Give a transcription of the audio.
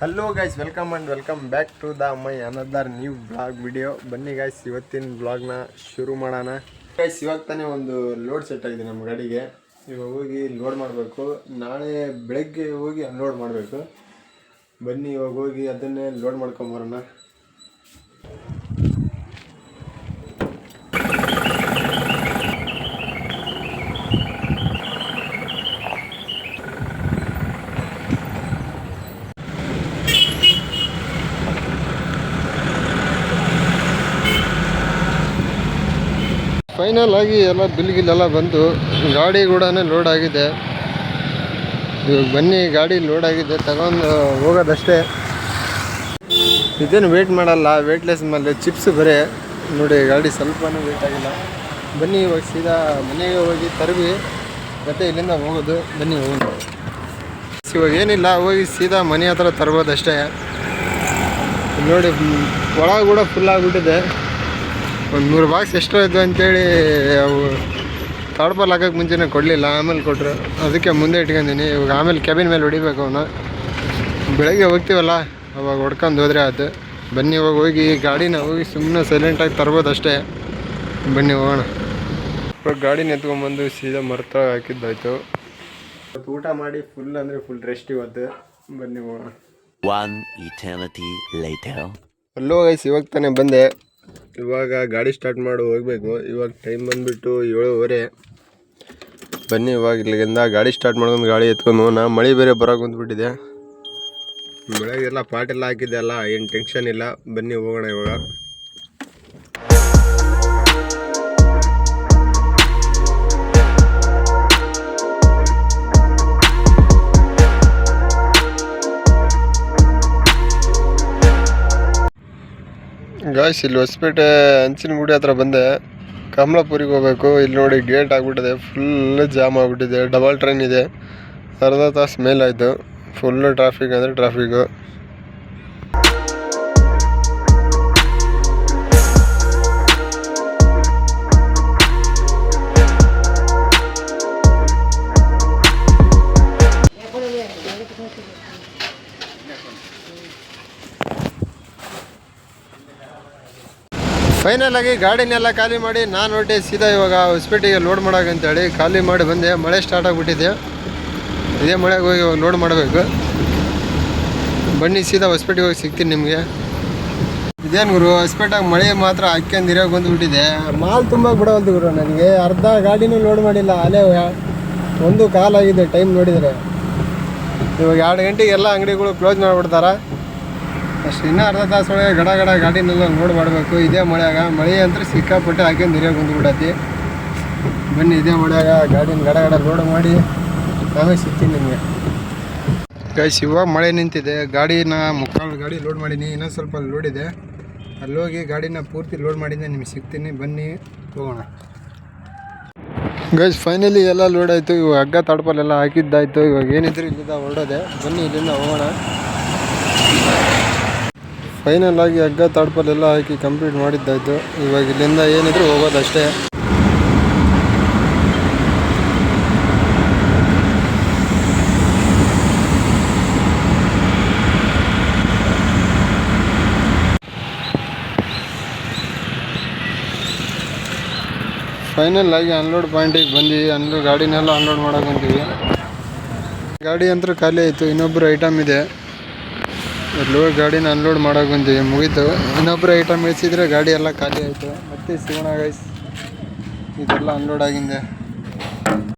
Hello guys, welcome back to the my another new blog video. ಬನ್ನಿ guys, ಇವತ್ತಿನ ಬ್ಲಾಗ್ನ ಶುರು ಮಾಡೋಣ. ಗೈಸ್, ಇವಾಗ ತಾನೇ ಒಂದು ಲೋಡ್ ಸೆಟ್ ಆಗಿದೆ ನಮ್ಮ ಗಾಡಿಗೆ. ಇವಾಗ ಹೋಗಿ ಲೋಡ್ ಮಾಡಬೇಕು. ನಾಳೆ ಬೆಳಗ್ಗೆ ಹೋಗಿ ಅನ್ಲೋಡ್ ಮಾಡಬೇಕು. ಬನ್ನಿ ಇವಾಗ ಹೋಗಿ ಅದನ್ನೇ ಲೋಡ್ ಮಾಡ್ಕೊಂಬರೋಣ. ಫೈನಲ್ ಆಗಿ ಎಲ್ಲ ಬಿಲ್ಗಿಲ್ಲೆಲ್ಲ ಬಂತು. ಗಾಡಿ ಕೂಡ ಲೋಡ್ ಆಗಿದೆ. ಇವಾಗ ಬನ್ನಿ, ಗಾಡಿ ಲೋಡ್ ಆಗಿದೆ, ತಗೊಂಡು ಹೋಗೋದಷ್ಟೇ. ಇದೇನು ವೇಟ್ ಮಾಡಲ್ಲ, ವೇಟ್ಲೆಸ್ ಮೇಲೆ ಚಿಪ್ಸ್ ಬರೇ ನೋಡಿ. ಗಾಡಿ ಸ್ವಲ್ಪನೂ ವೇಟ್ ಆಗಿಲ್ಲ. ಬನ್ನಿ ಇವಾಗ ಸೀದಾ ಮನೆಗೆ ಹೋಗಿ ತರವಿ, ಮತ್ತೆ ಇಲ್ಲಿಂದ ಹೋಗೋದು. ಬನ್ನಿ ಹೋಗೋದು. ಇವಾಗ ಏನಿಲ್ಲ, ಹೋಗಿ ಸೀದಾ ಮನೆ ಹತ್ರ ತರ್ಬೋದಷ್ಟೇ. ನೋಡಿ, ಒಳಗೆ ಕೂಡ ಫುಲ್ ಆಗಿಬಿಟ್ಟಿದೆ. ಒಂದು 3 ಬಾಕ್ಸ್ ಎಷ್ಟೋ ಇದ್ದು ಅಂತೇಳಿ ಅವು ತಾಡ್ಪಾಲ್ ಹಾಕೋಕ್ಕೆ ಮುಂಚೆನೇ ಕೊಡಲಿಲ್ಲ, ಆಮೇಲೆ ಕೊಟ್ಟರು. ಅದಕ್ಕೆ ಮುಂದೆ ಇಟ್ಕೊಂಡಿನಿ. ಇವಾಗ ಆಮೇಲೆ ಕ್ಯಾಬಿನ್ ಮೇಲೆ ಹೊಡಿಬೇಕು ಅವನು. ಬೆಳಗ್ಗೆ ಹೋಗ್ತೀವಲ್ಲ, ಅವಾಗ ಹೊಡ್ಕೊಂಡು ಹೋದರೆ ಆಯ್ತು. ಬನ್ನಿ ಇವಾಗ ಹೋಗಿ ಗಾಡಿನ ಹೋಗಿ ಸುಮ್ಮನೆ ಸೈಲೆಂಟಾಗಿ ತರ್ಬೋದಷ್ಟೇ. ಬನ್ನಿ ಹೋಗೋಣ. ಇವಾಗ ಗಾಡಿನ ಎತ್ಕೊಂಡ್ಬಂದು ಸೀದಾ ಮರ್ತ ಹಾಕಿದ್ದಾಯ್ತು. ಇವತ್ತು ಊಟ ಮಾಡಿ ಫುಲ್ ಅಂದರೆ ಫುಲ್ ರೆಸ್ಟ್ ಇವತ್ತು. ಬನ್ನಿ ಹೋಗೋಣ. ಅಲ್ಲೋ ಗೈಸ್, ಇವಾಗ ತಾನೇ ಬಂದೆ. ಇವಾಗ ಗಾಡಿ ಸ್ಟಾರ್ಟ್ ಮಾಡಿ ಹೋಗಬೇಕು. ಇವಾಗ ಟೈಮ್ ಬಂದುಬಿಟ್ಟು 7:15. ಬನ್ನಿ ಇವಾಗ ಇಲ್ಲಿಂದ ಗಾಡಿ ಸ್ಟಾರ್ಟ್ ಮಾಡ್ಕೊಂಡು ಗಾಡಿ ಎತ್ಕೊಂಡು ಹೋಗೋಣ. ಮಳೆ ಬೇರೆ ಬರೋಕೆ ಕುಂತ್ಬಿಟ್ಟಿದೆ. ಬೆಳಗ್ಗೆಲ್ಲ ಪಾಟೆಲ್ಲ ಹಾಕಿದ್ದೆ ಅಲ್ಲ, ಏನು ಟೆನ್ಷನ್ ಇಲ್ಲ. ಬನ್ನಿ ಹೋಗೋಣ ಇವಾಗ. ಗಾಯ್ಸ್, ಇಲ್ಲಿ ಹೊಸಪೇಟೆ ಹಂಚಿನಗುಡಿ ಹತ್ರ ಬಂದೆ. ಕಮಲಾಪುರಿಗೆ ಹೋಗ್ಬೇಕು. ಇಲ್ಲಿ ನೋಡಿ ಗೇಟ್ ಆಗಿಬಿಟ್ಟಿದೆ, ಫುಲ್ ಜಾಮ್ ಆಗಿಬಿಟ್ಟಿದೆ. ಡಬಲ್ ಟ್ರೈನ್ ಇದೆ, ಅರ್ಧ ತಾಸು ಮೇಲಾಯಿತು. ಫುಲ್ಲು ಟ್ರಾಫಿಕ್ ಅಂದರೆ ಟ್ರಾಫಿಕ್ಕು. ಫೈನಲ್ ಆಗಿ ಗಾಡಿನೆಲ್ಲ ಖಾಲಿ ಮಾಡಿ ನಾನು ಹೊರಟೆ ಸೀದಾ ಇವಾಗ ಹೊಸಪೇಟೆಗೆ ಲೋಡ್ ಮಾಡೋಕ್ಕಂತೇಳಿ ಖಾಲಿ ಮಾಡಿ ಬಂದೆ. ಮಳೆ ಸ್ಟಾರ್ಟ್ ಆಗಿಬಿಟ್ಟಿದೆ. ಇದೇ ಮಳೆಗೆ ಹೋಗಿ ಇವಾಗ ಲೋಡ್ ಮಾಡಬೇಕು. ಬನ್ನಿ ಸೀದಾ ಹೊಸಪೇಟೆಗೆ ಹೋಗಿ ಸಿಗ್ತೀನಿ ನಿಮಗೆ. ಇದೇನು ಗುರು, ಹೊಸಪೇಟೆಗೆ ಮಳೆ ಮಾತ್ರ ಹಾಕ್ಯಂದಿರಾಗ ಬಂದುಬಿಟ್ಟಿದೆ. ಮಾಲ್ ತುಂಬ ಬಿಡೋಲ್ದು ಗುರು. ನನಗೆ ಅರ್ಧ ಗಾಡಿನೂ ಲೋಡ್ ಮಾಡಿಲ್ಲ. ಅಲ್ಲೇ 1:15 ಆಗಿದೆ ಟೈಮ್ ನೋಡಿದರೆ. ಇವಾಗ 2 ಗಂಟೆಗೆಲ್ಲ ಅಂಗಡಿಗಳು ಕ್ಲೋಸ್ ಮಾಡಿಬಿಡ್ತಾರೆ. ಅಷ್ಟು ಇನ್ನೂ ಅರ್ಧ ತಾಸು ಒಳಗೆ ಗಡ ಗಾಡಿನೆಲ್ಲ ಲೋಡ್ ಮಾಡಬೇಕು. ಇದೇ ಮಳೆಯಾಗ ಮಳೆ ಅಂತೂ ಸಿಕ್ಕಾಪಟ್ಟೆ ಹಾಕ್ಯಂದು ಹಿರಿಯಾಗಿ ಬಂದುಬಿಡತಿ. ಬನ್ನಿ ಇದೇ ಮಳೆಯಾಗ ಗಾಡಿನ ಗಡ ಲೋಡ್ ಮಾಡಿ ನಾವೇ ಸಿಗ್ತೀನಿ ನಿಮಗೆ. ಗೈಸ್, ಇವಾಗ ಮಳೆ ನಿಂತಿದೆ. ಗಾಡಿನ 3/4 ಗಾಡಿ ಲೋಡ್ ಮಾಡೀನಿ. ಇನ್ನೊಂದು ಸ್ವಲ್ಪ ಲೋಡ್ ಇದೆ. ಅಲ್ಲಿ ಹೋಗಿ ಗಾಡಿನ ಪೂರ್ತಿ ಲೋಡ್ ಮಾಡಿದ್ದೆ ನಿಮಗೆ ಸಿಗ್ತೀನಿ. ಬನ್ನಿ ಹೋಗೋಣ. ಗೈಸ್, ಫೈನಲಿ ಎಲ್ಲ ಲೋಡ್ ಆಯಿತು. ಇವಾಗ ಹಗ್ಗ ತಾಡ್ಪಲ್ಲೆಲ್ಲ ಹಾಕಿದ್ದಾಯಿತು. ಇವಾಗ ಏನಿದ್ರು ಇಲ್ಲಿಂದ ಹೊರಡೋದೆ. ಬನ್ನಿ ಇಲ್ಲಿಂದ ಹೋಗೋಣ. ಫೈನಲ್ ಆಗಿ ಹಗ್ಗ ತಾಡ್ಪಲ್ಲೆಲ್ಲ ಹಾಕಿ ಕಂಪ್ಲೀಟ್ ಮಾಡಿದ್ದಾಯಿತು. ಇವಾಗ ಇಲ್ಲಿಂದ ಏನಿದ್ರು ಹೋಗೋದಷ್ಟೇ. ಫೈನಲ್ ಆಗಿ ಅನ್ಲೋಡ್ ಪಾಯಿಂಟಿಗೆ ಬಂದು ಗಾಡಿನೆಲ್ಲ ಅನ್ಲೋಡ್ ಮಾಡೋಕ್ಕಂತೀವಿ. ಗಾಡಿ ಅಂತೂ ಖಾಲಿ ಆಯಿತು. ಇನ್ನೊಬ್ಬರು ಐಟಮ್ ಇದೆ, ಲೋಡ್ ಗಾಡಿನ ಅನ್ಲೋಡ್ ಮಾಡೋಕೆ ಬಂದೀವಿ. ಮುಗೀತು. ಇನ್ನೊಬ್ಬರು ಐಟಮ್ ಇಳಿಸಿದ್ರೆ ಗಾಡಿ ಎಲ್ಲ ಖಾಲಿ ಆಯಿತು. ಮತ್ತೆ ಸಿಗೋಣ ಗೈಸ್. ಇದೆಲ್ಲ ಅನ್ಲೋಡ್ ಆಗಿಂದೆ.